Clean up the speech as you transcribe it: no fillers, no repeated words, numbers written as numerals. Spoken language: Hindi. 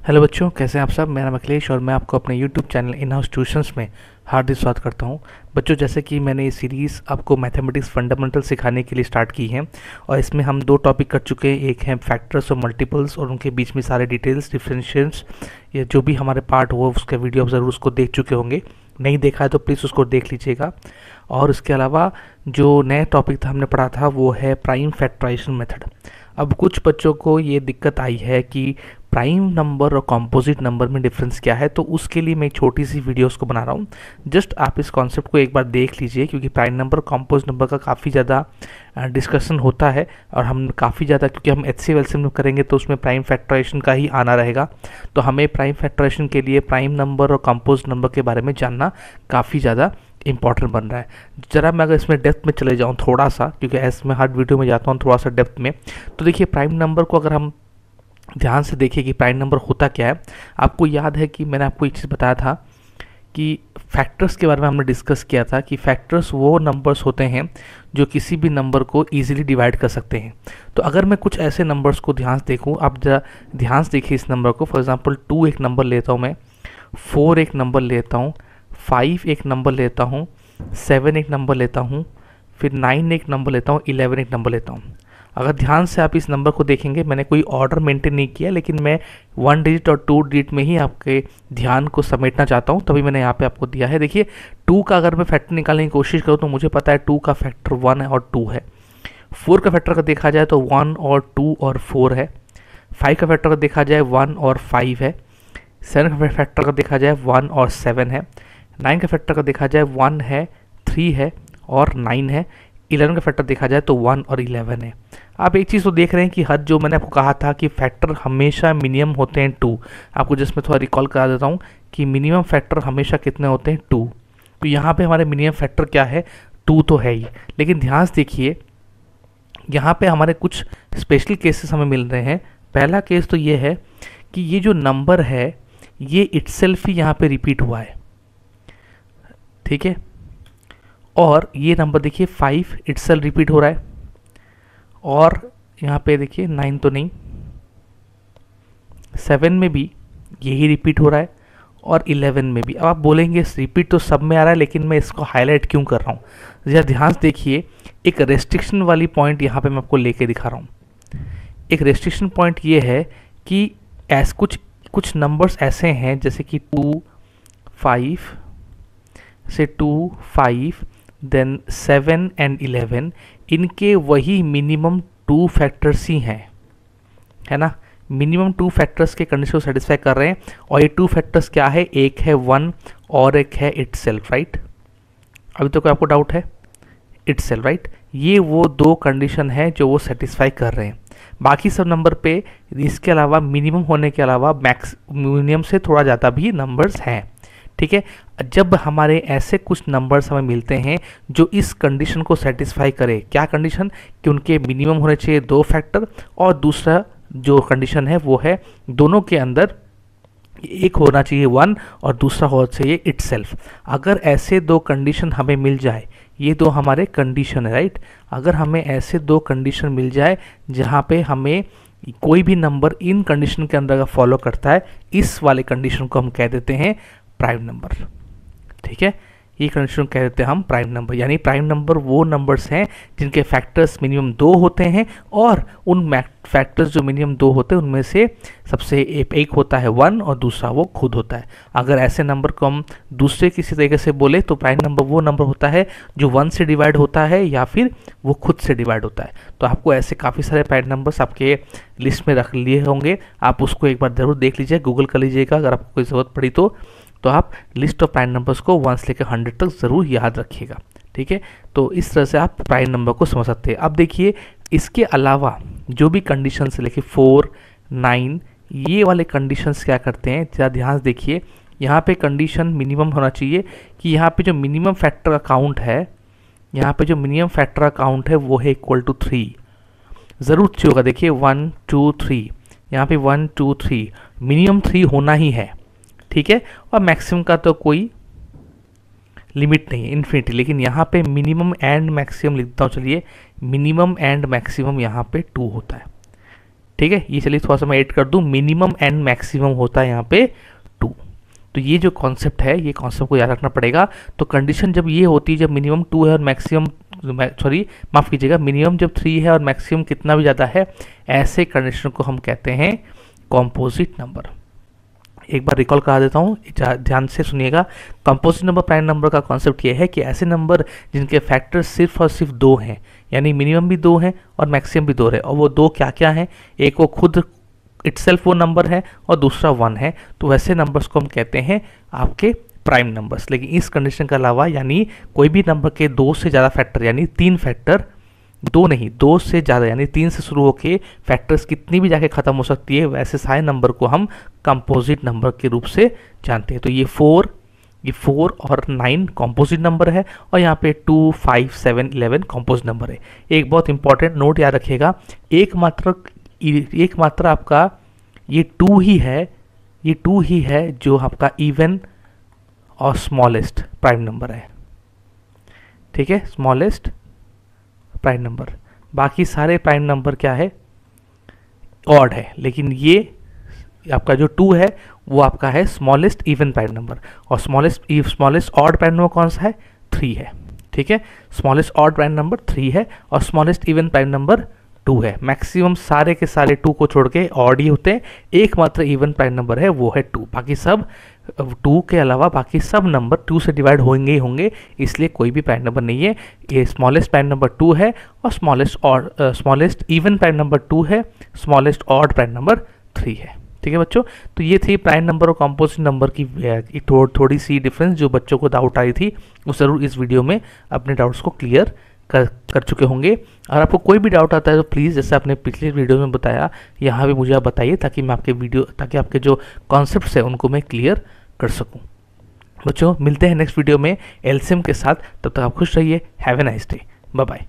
हेलो बच्चों, कैसे हैं आप सब। मेरा नाम अखिलेश और मैं आपको अपने YouTube channel in house tuitions में हार्दिक स्वागत करता हूं। बच्चों, जैसे कि मैंने ये सीरीज़ आपको मैथमेटिक्स फंडामेंटल सिखाने के लिए स्टार्ट की है और इसमें हम दो टॉपिक कर चुके हैं। एक है फैक्टर्स और मल्टीपल्स और उनके बीच में सारे डिटेल्स डिफरेंशिएशंस, ये जो भी हमारे पार्ट हुआ उसका वीडियो आप ज़रूर उसको देख चुके होंगे। नहीं देखा है तो प्लीज़ उसको देख लीजिएगा। और इसके अलावा जो नया टॉपिक था हमने पढ़ा था वो है प्राइम फैक्टराइजेशन मेथड। अब कुछ बच्चों को ये दिक्कत आई है कि प्राइम नंबर और कॉम्पोजिट नंबर में डिफरेंस क्या है, तो उसके लिए मैं एक छोटी सी वीडियोस को बना रहा हूँ। जस्ट आप इस कॉन्सेप्ट को एक बार देख लीजिए, क्योंकि प्राइम नंबर कॉम्पोजिट नंबर का काफ़ी ज़्यादा डिस्कशन होता है और हम काफ़ी ज़्यादा, क्योंकि हम HCF LCM करेंगे तो उसमें प्राइम फैक्टराइजेशन का ही आना रहेगा। तो हमें प्राइम फैक्टराइजेशन के लिए प्राइम नंबर और कॉम्पोजिट नंबर के बारे में जानना काफ़ी ज़्यादा इंपॉर्टेंट बन रहा है। ज़रा मैं अगर इसमें डेप्थ में चले जाऊँ थोड़ा सा, क्योंकि ऐसे मैं हर वीडियो में जाता हूँ थोड़ा सा डेप्थ में, तो देखिए प्राइम नंबर को अगर हम ध्यान से देखिए कि प्राइम नंबर होता क्या है। आपको याद है कि मैंने आपको एक चीज़ बताया था कि फैक्टर्स के बारे में हमने डिस्कस किया था कि फैक्टर्स वो नंबर्स होते हैं जो किसी भी नंबर को इजीली डिवाइड कर सकते हैं। तो अगर मैं कुछ ऐसे नंबर्स को ध्यान से देखूँ, आप जरा ध्यान से देखिए इस नंबर को। फॉर एग्जांपल 2 एक नंबर लेता हूँ मैं, 4 एक नंबर लेता हूँ, 5 एक नंबर लेता हूँ, 7 एक नंबर लेता हूँ, फिर 9 एक नंबर लेता हूँ, 11 एक नंबर लेता हूँ। अगर ध्यान से आप इस नंबर को देखेंगे, मैंने कोई ऑर्डर मेंटेन नहीं किया, लेकिन मैं 1 डिजिट और 2 डिजिट में ही आपके ध्यान को समेटना चाहता हूँ, तभी मैंने यहाँ पे आपको दिया है। देखिए 2 का अगर मैं फैक्टर निकालने की कोशिश करूँ तो मुझे पता है 2 का फैक्टर 1 और 2 है। 4 का फैक्टर का देखा जाए तो 1 और 2 और 4 है। 5 का फैक्टर का देखा जाए 1 और 5 है। 7 का फैक्टर का देखा जाए 1 और 7 है। 9 का फैक्टर का देखा जाए 1 है, 3 है और 9 है। 11 का फैक्टर देखा जाए तो 1 और 11 है। आप एक चीज़ तो देख रहे हैं कि हर जो मैंने आपको कहा था कि फैक्टर हमेशा मिनिमम होते हैं 2। आपको जस्ट मैं थोड़ा रिकॉल करा देता हूँ कि मिनिमम फैक्टर हमेशा कितने होते हैं 2। तो यहाँ पे हमारे मिनिमम फैक्टर क्या है, 2 तो है ही। लेकिन ध्यान से देखिए यहाँ पे हमारे कुछ स्पेशल केसेस हमें मिल रहे हैं। पहला केस तो ये है कि ये जो नंबर है ये इटसेल्फ ही यहाँ पे रिपीट हुआ है, ठीक है। और ये नंबर देखिए 5 इटसेल्फ रिपीट हो रहा है, और यहाँ पे देखिए 9 तो नहीं, 7 में भी यही रिपीट हो रहा है और 11 में भी। अब आप बोलेंगे रिपीट तो सब में आ रहा है, लेकिन मैं इसको हाईलाइट क्यों कर रहा हूँ, जरा ध्यान से देखिए। एक रेस्ट्रिक्शन वाली पॉइंट यहाँ पे मैं आपको लेके दिखा रहा हूँ। एक रेस्ट्रिक्शन पॉइंट ये है कि कुछ नंबर्स ऐसे हैं जैसे कि 2, 5 से 2, 5 देन 7 एंड 11, इनके वही मिनिमम 2 फैक्टर्स ही हैं, है ना। मिनिमम 2 फैक्टर्स के कंडीशन को सेटिस्फाई कर रहे हैं, और ये 2 फैक्टर्स क्या है, एक है 1 और एक है इटसेल्फ, राइट। अभी तो कोई आपको डाउट है, इटसेल्फ, राइट। ये वो 2 कंडीशन है जो वो सेटिस्फाई कर रहे हैं। बाकी सब नंबर पे इसके अलावा मिनिमम होने के अलावा मैक्स मिनिमम से थोड़ा ज़्यादा भी नंबर्स हैं, ठीक है। जब हमारे ऐसे कुछ नंबर्स हमें मिलते हैं जो इस कंडीशन को सेटिस्फाई करे, क्या कंडीशन, कि उनके मिनिमम होने चाहिए 2 फैक्टर, और दूसरा जो कंडीशन है वो है दोनों के अंदर एक होना चाहिए 1 और दूसरा होना चाहिए इटसेल्फ। अगर ऐसे 2 कंडीशन हमें मिल जाए, ये 2 हमारे कंडीशन है, राइट। अगर हमें ऐसे 2 कंडीशन मिल जाए जहाँ पे हमें कोई भी नंबर इन कंडीशन के अंदर अगर फॉलो करता है, इस वाले कंडीशन को हम कह देते हैं प्राइम नंबर, ठीक है। ये कंडीशन कह देते हैं हम प्राइम नंबर। यानी प्राइम नंबर वो नंबर्स हैं जिनके फैक्टर्स मिनिमम 2 होते हैं, और उन फैक्टर्स जो मिनिमम 2 होते हैं उनमें से सबसे एक होता है 1 और दूसरा वो खुद होता है। अगर ऐसे नंबर को हम दूसरे किसी तरीके से बोले तो प्राइम नंबर वो नंबर होता है जो 1 से डिवाइड होता है या फिर वो खुद से डिवाइड होता है। तो आपको ऐसे काफ़ी सारे प्राइम नंबर्स आपके लिस्ट में रख लिए होंगे, आप उसको एक बार ज़रूर देख लीजिए, गूगल कर लीजिएगा अगर आपको कोई ज़रूरत पड़ी तो आप लिस्ट ऑफ प्राइम नंबर्स को 1 से लेकर 100 तक ज़रूर याद रखिएगा, ठीक है। तो इस तरह से आप प्राइम नंबर को समझ सकते हैं। अब देखिए इसके अलावा जो भी कंडीशन से लेके 4, 9, ये वाले कंडीशंस क्या करते हैं, ज़रा ध्यान से देखिए। यहाँ पे कंडीशन मिनिमम होना चाहिए कि यहाँ पे जो मिनिमम फैक्टर अकाउंट है, यहाँ पे जो मिनिमम फैक्टर अकाउंट है वो है इक्वल टू 3, ज़रूर चाहिए होगा। देखिए 1, 2, 3, यहाँ पे 1, 2, 3 मिनिमम 3 होना ही है, ठीक है। और मैक्सिमम का तो कोई लिमिट नहीं है, इन्फिनिटी। लेकिन यहाँ पे मिनिमम एंड मैक्सिमम लिखता हूँ, चलिए मिनिमम एंड मैक्सिमम यहाँ पे 2 होता है, ठीक है। ये चलिए थोड़ा सा मैं ऐड कर दूँ, मिनिमम एंड मैक्सिमम होता है यहाँ पे 2। तो ये जो कॉन्सेप्ट है, ये कॉन्सेप्ट को याद रखना पड़ेगा। तो कंडीशन जब ये होती है, जब मिनिमम 2 है और मैक्सिमम, सॉरी माफ़ कीजिएगा, मिनिमम जब 3 है और मैक्सिमम कितना भी ज़्यादा है, ऐसे कंडीशन को हम कहते हैं कॉम्पोजिट नंबर। एक बार रिकॉल करा देता हूँ, ध्यान से सुनिएगा। कंपोजिट नंबर प्राइम नंबर का कॉन्सेप्ट ये है कि ऐसे नंबर जिनके फैक्टर सिर्फ और सिर्फ 2 हैं, यानी मिनिमम भी 2 हैं और मैक्सिमम भी 2 है, और वो 2 क्या क्या हैं, एक वो खुद इटसेल्फ वो नंबर है और दूसरा 1 है, तो वैसे नंबर्स को हम कहते हैं आपके प्राइम नंबर्स। लेकिन इस कंडीशन के अलावा, यानी कोई भी नंबर के 2 से ज़्यादा फैक्टर, यानी 3 फैक्टर, 2 नहीं 2 से ज़्यादा, यानी 3 से शुरू होकर फैक्टर्स कितनी भी जाके ख़त्म हो सकती है, वैसे सारे नंबर को हम कंपोजिट नंबर के रूप से जानते हैं। तो ये 4 और 9 कॉम्पोजिट नंबर है, और यहाँ पे 2, 5, 7, 11 कॉम्पोजिट नंबर है। एक बहुत इंपॉर्टेंट नोट याद रखिएगा, एकमात्र आपका ये 2 ही है, ये 2 ही है जो आपका इवन और स्मॉलेस्ट प्राइम नंबर है, ठीक है, स्मॉलेस्ट प्राइम नंबर। बाकी सारे प्राइम नंबर क्या है, ऑड है, लेकिन ये आपका जो 2 है वो आपका है स्मॉलेस्ट इवन प्राइम नंबर, और स्मॉलेस्ट ऑड प्राइम नंबर कौन सा है, 3 है, ठीक है। स्मॉलेस्ट ऑड प्राइम नंबर 3 है और स्मॉलेस्ट इवन प्राइम नंबर 2 है। मैक्सिमम सारे के सारे 2 को छोड़ के ऑड ही होते हैं, एकमात्र इवन प्राइम नंबर है वो है 2। बाकी सब 2 के अलावा बाकी सब नंबर 2 से डिवाइड होंगे ही होंगे, इसलिए कोई भी प्राइम नंबर नहीं है। ये स्मॉलेस्ट प्राइम नंबर 2 है और स्मॉलेस्ट इवन प्राइम नंबर 2 है, स्मॉलेस्ट ऑड प्राइम नंबर 3 है, ठीक है बच्चों। तो ये थी प्राइम नंबर और कॉम्पोजिट नंबर की थोड़ी सी डिफरेंस, जो बच्चों को डाउट आई थी वो ज़रूर इस वीडियो में अपने डाउट्स को क्लियर कर चुके होंगे। और आपको कोई भी डाउट आता है तो प्लीज़, जैसे आपने पिछले वीडियो में बताया, यहाँ भी मुझे आप बताइए, ताकि आपके जो कॉन्सेप्ट्स हैं उनको मैं क्लियर कर सकूँ। बच्चों मिलते हैं नेक्स्ट वीडियो में एलसीएम के साथ, तब तक आप खुश रहिए। Have a nice day, bye bye.